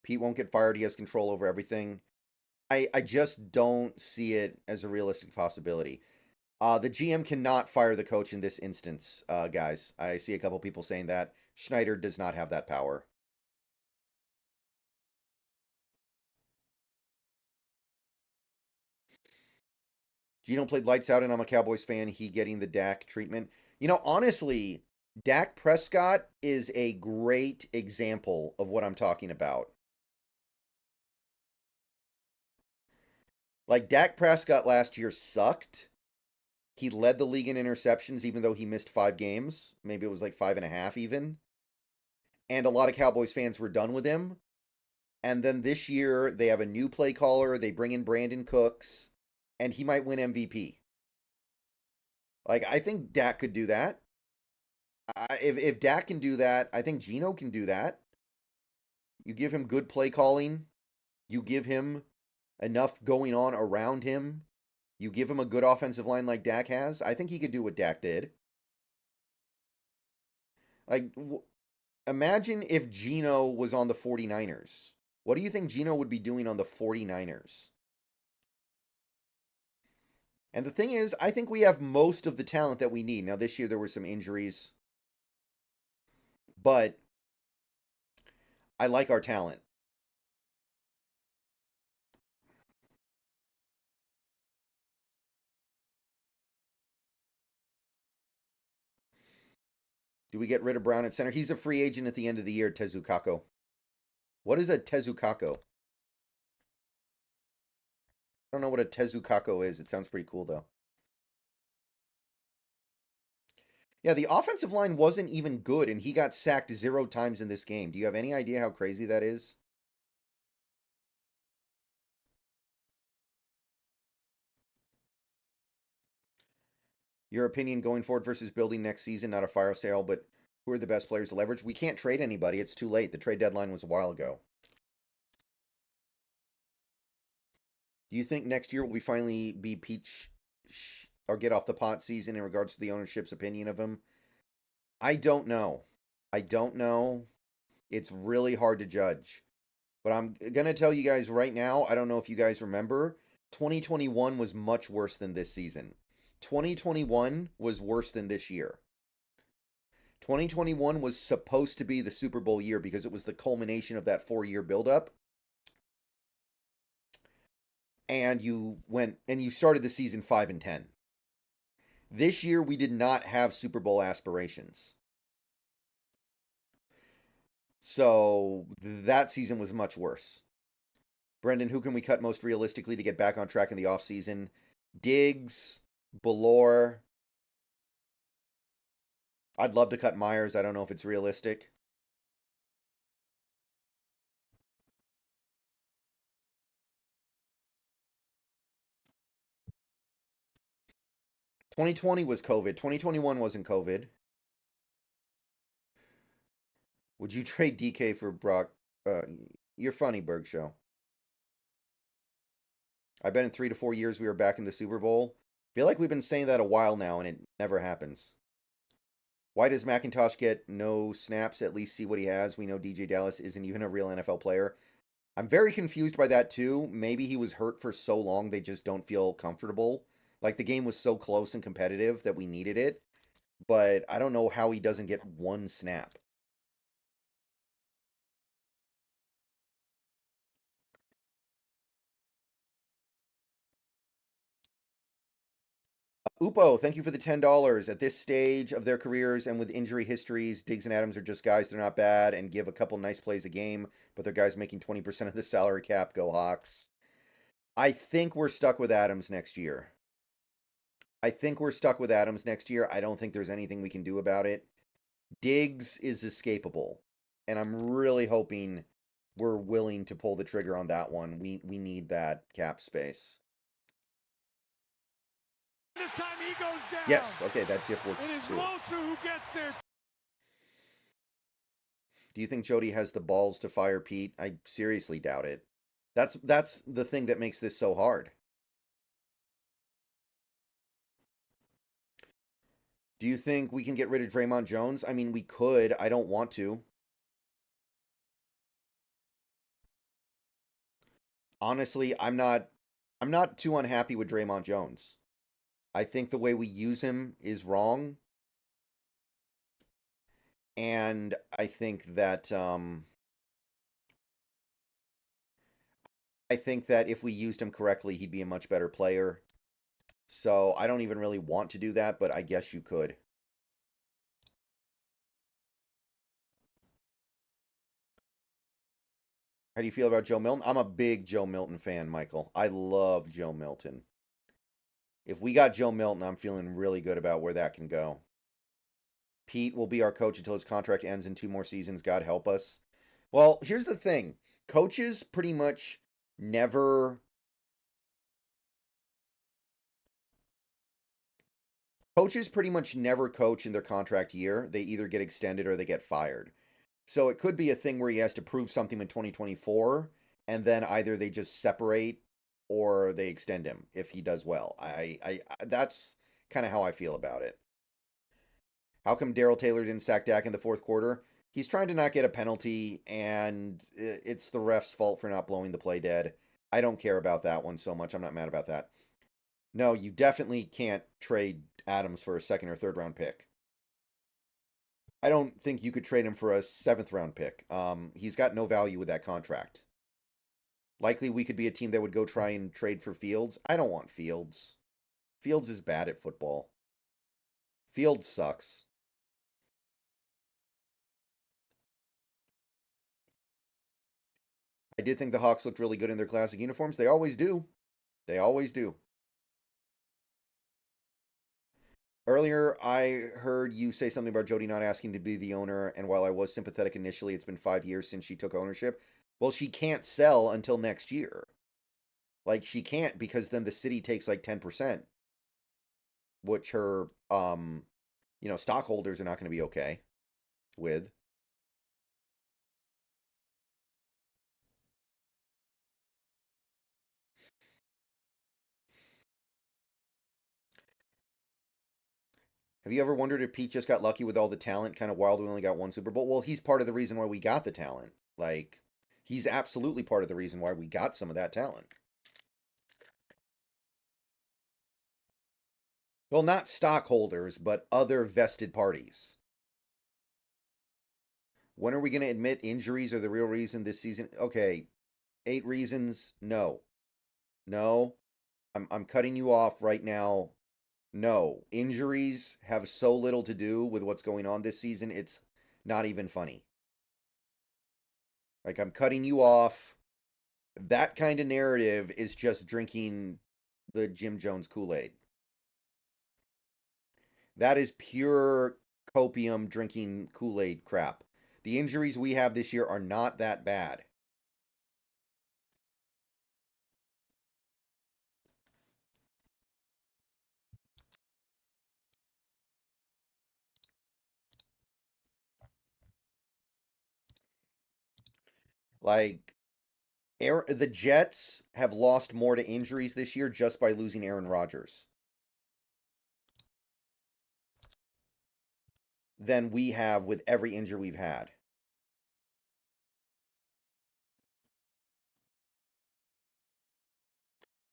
Pete won't get fired. He has control over everything. I just don't see it as a realistic possibility. The GM cannot fire the coach in this instance, guys. I see a couple people saying that. Schneider does not have that power. Gino played lights out, and I'm a Cowboys fan. He getting the Dak treatment. You know, honestly, Dak Prescott is a great example of what I'm talking about. Like, Dak Prescott last year sucked. He led the league in interceptions, even though he missed 5 games. Maybe it was like 5.5 even. And a lot of Cowboys fans were done with him. And then this year, they have a new play caller. They bring in Brandon Cooks, and he might win MVP. Like, I think Dak could do that. If Dak can do that, I think Gino can do that. You give him good play calling. You give him enough going on around him. You give him a good offensive line like Dak has. I think he could do what Dak did. Like, imagine if Gino was on the 49ers. What do you think Gino would be doing on the 49ers? And the thing is, I think we have most of the talent that we need. Now, this year there were some injuries, but I like our talent. Do we get rid of Brown at center? He's a free agent at the end of the year, Tezukako. What is a Tezukako? I don't know what a Tezukako is. It sounds pretty cool, though. Yeah, the offensive line wasn't even good, and he got sacked 0 times in this game. Do you have any idea how crazy that is? Your opinion going forward versus building next season, not a fire sale, but who are the best players to leverage? We can't trade anybody. It's too late. The trade deadline was a while ago. Do you think next year will we finally be peach or get off the pot season in regards to the ownership's opinion of him? I don't know. I don't know. It's really hard to judge. But I'm going to tell you guys right now, I don't know if you guys remember, 2021 was much worse than this season. 2021 was worse than this year. 2021 was supposed to be the Super Bowl year because it was the culmination of that 4-year buildup. And you went and you started the season 5-10. This year we did not have Super Bowl aspirations. So that season was much worse. Brendan, who can we cut most realistically to get back on track in the offseason? Diggs, Belore. I'd love to cut Myers. I don't know if it's realistic. $2020 was COVID. 2021 wasn't COVID. Would you trade DK for Brock? You're funny, Berg Show. I bet in 3 to 4 years we are back in the Super Bowl. Feel like we've been saying that a while now, and it never happens. Why does McIntosh get no snaps? At least see what he has. We know DJ Dallas isn't even a real NFL player. I'm very confused by that, too. Maybe he was hurt for so long they just don't feel comfortable. Like, the game was so close and competitive that we needed it. But I don't know how he doesn't get 1 snap. Upo, thank you for the $10. At this stage of their careers and with injury histories, Diggs and Adams are just guys. They're not bad and give a couple nice plays a game, but they're guys making 20% of the salary cap. Go Hawks. I think we're stuck with Adams next year. I don't think there's anything we can do about it. Diggs is escapable, and I'm really hoping we're willing to pull the trigger on that one. We need that cap space. This time he goes down. Yes, okay, that GIF works It is too. Moser who gets there. Do you think Jody has the balls to fire Pete? I seriously doubt it. That's the thing that makes this so hard. Do you think we can get rid of Draymond Jones? I mean, we could. I don't want to. Honestly, I'm not too unhappy with Draymond Jones. I think the way we use him is wrong, and I think that if we used him correctly, he'd be a much better player. So I don't even really want to do that, but I guess you could. How do you feel about Joe Milton? I'm a big Joe Milton fan, Michael. I love Joe Milton. If we got Joe Milton, I'm feeling really good about where that can go. Pete will be our coach until his contract ends in 2 more seasons. God help us. Well, here's the thing. Coaches pretty much never coaches pretty much never coach in their contract year. They either get extended or they get fired. So it could be a thing where he has to prove something in 2024 and then either they just separate or they extend him if he does well. I that's kind of how I feel about it. How come Daryl Taylor didn't sack Dak in the fourth quarter? He's trying to not get a penalty, and it's the ref's fault for not blowing the play dead. I don't care about that one so much. I'm not mad about that. No, you definitely can't trade Adams for a second or third round pick. I don't think you could trade him for a seventh round pick. He's got no value with that contract. Likely we could be a team that would go try and trade for Fields. I don't want Fields. Fields is bad at football. Fields sucks. I did think the Hawks looked really good in their classic uniforms. They always do. They always do. Earlier, I heard you say something about Jody not asking to be the owner, and while I was sympathetic initially, it's been 5 years since she took ownership. Well, she can't sell until next year. Like, she can't because then the city takes like 10%, which her, stockholders are not going to be okay with. Have you ever wondered if Pete just got lucky with all the talent? Kind of wild we only got one Super Bowl. Well, he's part of the reason why we got the talent. Like, he's absolutely part of the reason why we got some of that talent. Well, not stockholders, but other vested parties. When are we going to admit injuries are the real reason this season? Okay, 8 reasons. No. No. I'm cutting you off right now. No. Injuries have so little to do with what's going on this season. It's not even funny. Like, I'm cutting you off. That kind of narrative is just drinking the Jim Jones Kool-Aid. That is pure copium drinking Kool-Aid crap. The injuries we have this year are not that bad. Like, the Jets have lost more to injuries this year just by losing Aaron Rodgers than we have with every injury we've had.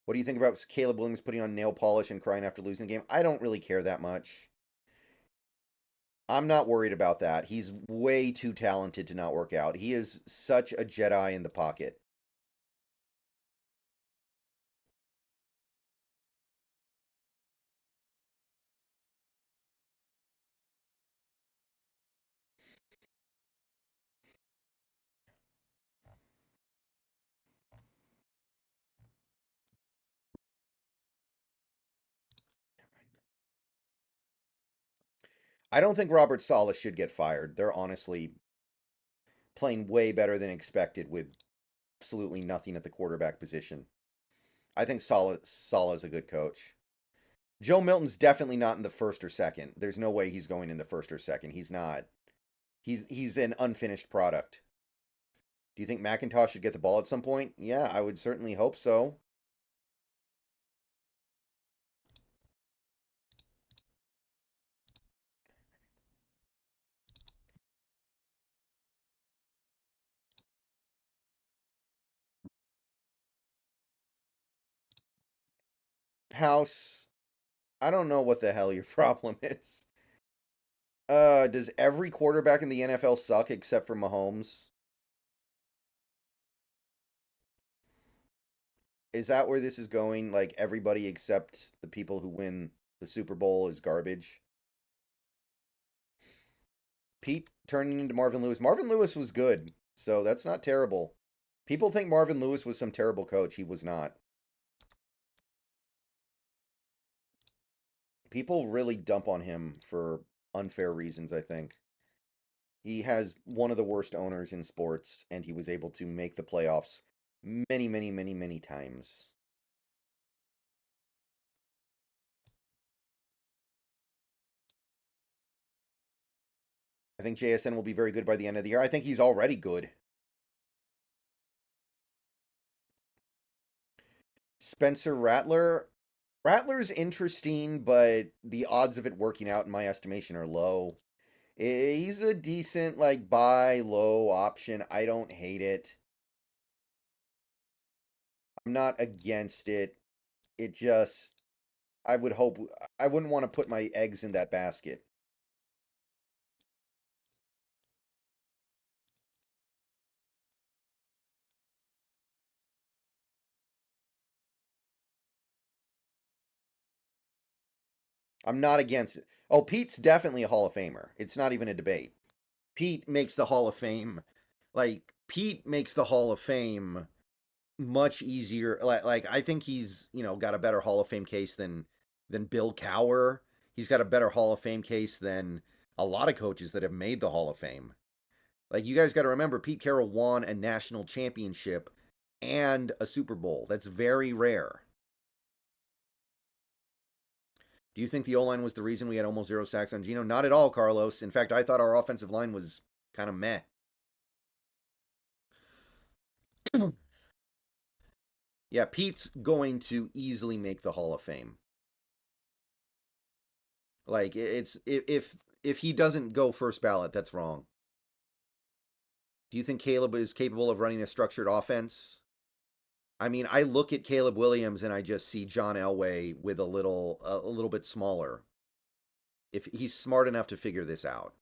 What do you think about Caleb Williams putting on nail polish and crying after losing the game? I don't really care that much. I'm not worried about that. He's way too talented to not work out. He is such a Jedi in the pocket. I don't think Robert Saleh should get fired. They're honestly playing way better than expected with absolutely nothing at the quarterback position. I think Saleh's a good coach. Joe Milton's definitely not in the first or second. There's no way he's going in the first or second. He's not. He's an unfinished product. Do you think McIntosh should get the ball at some point? Yeah, I would certainly hope so. House, I don't know what the hell your problem is. Does every quarterback in the NFL suck except for Mahomes? Is that where this is going? Like everybody except the people who win the Super Bowl is garbage? Pete turning into Marvin Lewis. Marvin Lewis was good, so that's not terrible. People think Marvin Lewis was some terrible coach. He was not. People really dump on him for unfair reasons, I think. He has one of the worst owners in sports, and he was able to make the playoffs many, many, many, many times. I think JSN will be very good by the end of the year. I think he's already good. Spencer Rattler. Rattler's interesting, but the odds of it working out, in my estimation, are low. He's a decent, like, buy low option. I don't hate it. I'm not against it. It just, I would hope, I wouldn't want to put my eggs in that basket. I'm not against it. Oh, Pete's definitely a Hall of Famer. It's not even a debate. Pete makes the Hall of Fame. Like, Pete makes the Hall of Fame much easier. Like I think he's, got a better Hall of Fame case than Bill Cowher. He's got a better Hall of Fame case than a lot of coaches that have made the Hall of Fame. Like, you guys got to remember, Pete Carroll won a national championship and a Super Bowl. That's very rare. Do you think the O-line was the reason we had almost 0 sacks on Geno? Not at all, Carlos. In fact, I thought our offensive line was kind of meh. Yeah, Pete's going to easily make the Hall of Fame. Like, it's if he doesn't go first ballot, that's wrong. Do you think Caleb is capable of running a structured offense? I mean, I look at Caleb Williams and I just see John Elway with a little bit smaller. If he's smart enough to figure this out.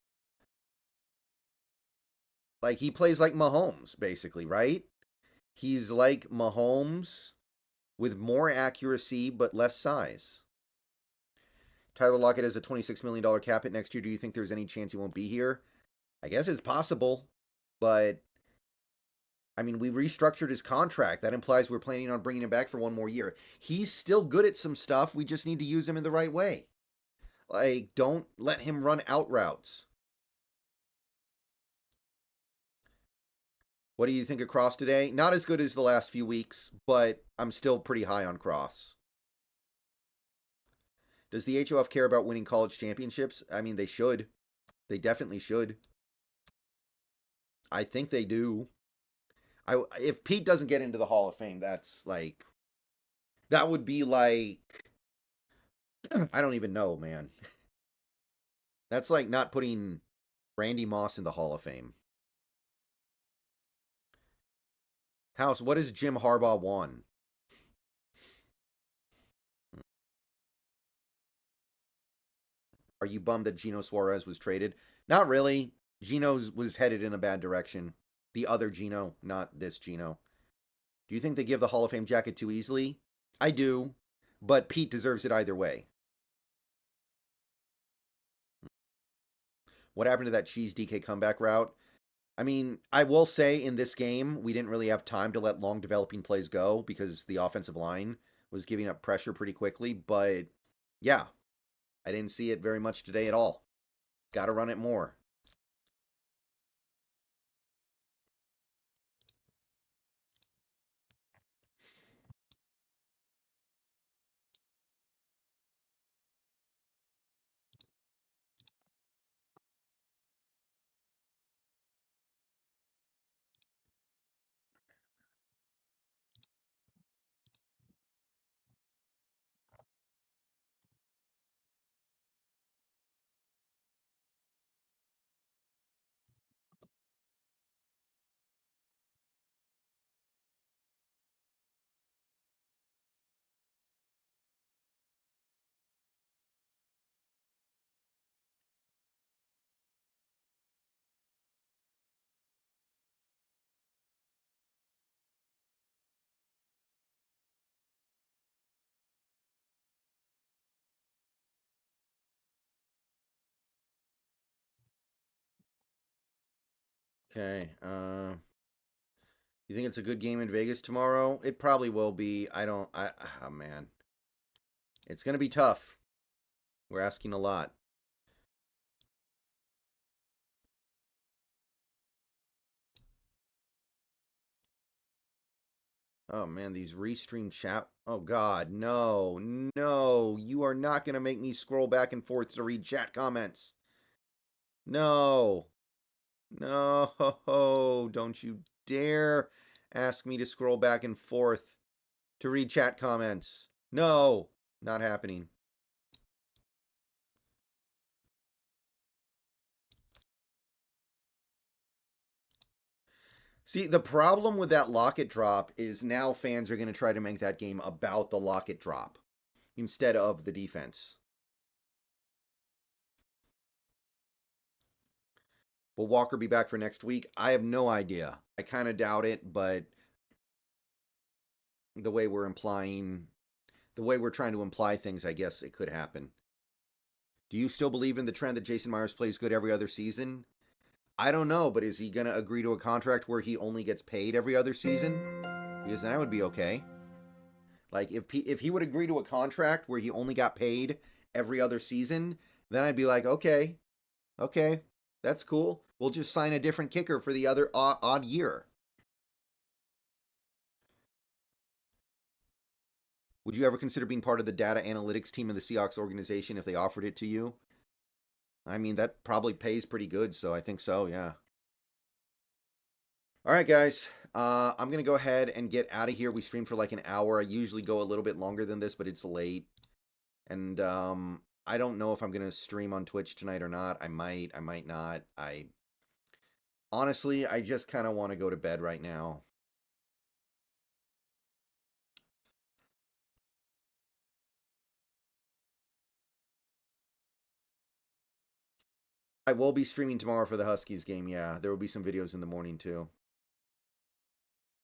Like, he plays like Mahomes, basically, right? He's like Mahomes with more accuracy but less size. Tyler Lockett has a $26 million cap hit next year. Do you think there's any chance he won't be here? I guess it's possible, but I mean, we restructured his contract. That implies we're planning on bringing him back for one more year. He's still good at some stuff. We just need to use him in the right way. Like, don't let him run out routes. What do you think of Cross today? Not as good as the last few weeks, but I'm still pretty high on Cross. Does the HOF care about winning college championships? I mean, they should. They definitely should. I think they do. If Pete doesn't get into the Hall of Fame, that would be like, I don't even know, man. That's like not putting Randy Moss in the Hall of Fame. House, what has Jim Harbaugh won? Are you bummed that Geno Suarez was traded? Not really. Geno was headed in a bad direction. The other Geno, not this Geno. Do you think they give the Hall of Fame jacket too easily? I do, but Pete deserves it either way. What happened to that Cheese DK comeback route? I mean, I will say in this game, we didn't really have time to let long developing plays go because the offensive line was giving up pressure pretty quickly. But yeah, I didn't see it very much today at all. Got to run it more. Okay. You think it's a good game in Vegas tomorrow? It probably will be. Oh man. It's going to be tough. We're asking a lot. Oh man, these restream chat. Oh god, no, no. You are not going to make me scroll back and forth to read chat comments. No. No, don't you dare ask me to scroll back and forth to read chat comments. No, not happening. See, the problem with that Lockett drop is now fans are going to try to make that game about the Lockett drop instead of the defense. Will Walker be back for next week? I have no idea. I kind of doubt it, but the way we're trying to imply things, I guess it could happen. Do you still believe in the trend that Jason Myers plays good every other season? I don't know, but is he going to agree to a contract where he only gets paid every other season? Because then I would be okay. Like, if he would agree to a contract where he only got paid every other season, then I'd be like, okay, that's cool. We'll just sign a different kicker for the other odd year. Would you ever consider being part of the data analytics team of the Seahawks organization if they offered it to you? I mean, that probably pays pretty good, so I think so, yeah. All right, guys. I'm going to go ahead and get out of here. We streamed for like an hour. I usually go a little bit longer than this, but it's late. And I don't know if I'm going to stream on Twitch tonight or not. I might not. Honestly, I just kind of want to go to bed right now. I will be streaming tomorrow for the Huskies game, yeah. There will be some videos in the morning, too.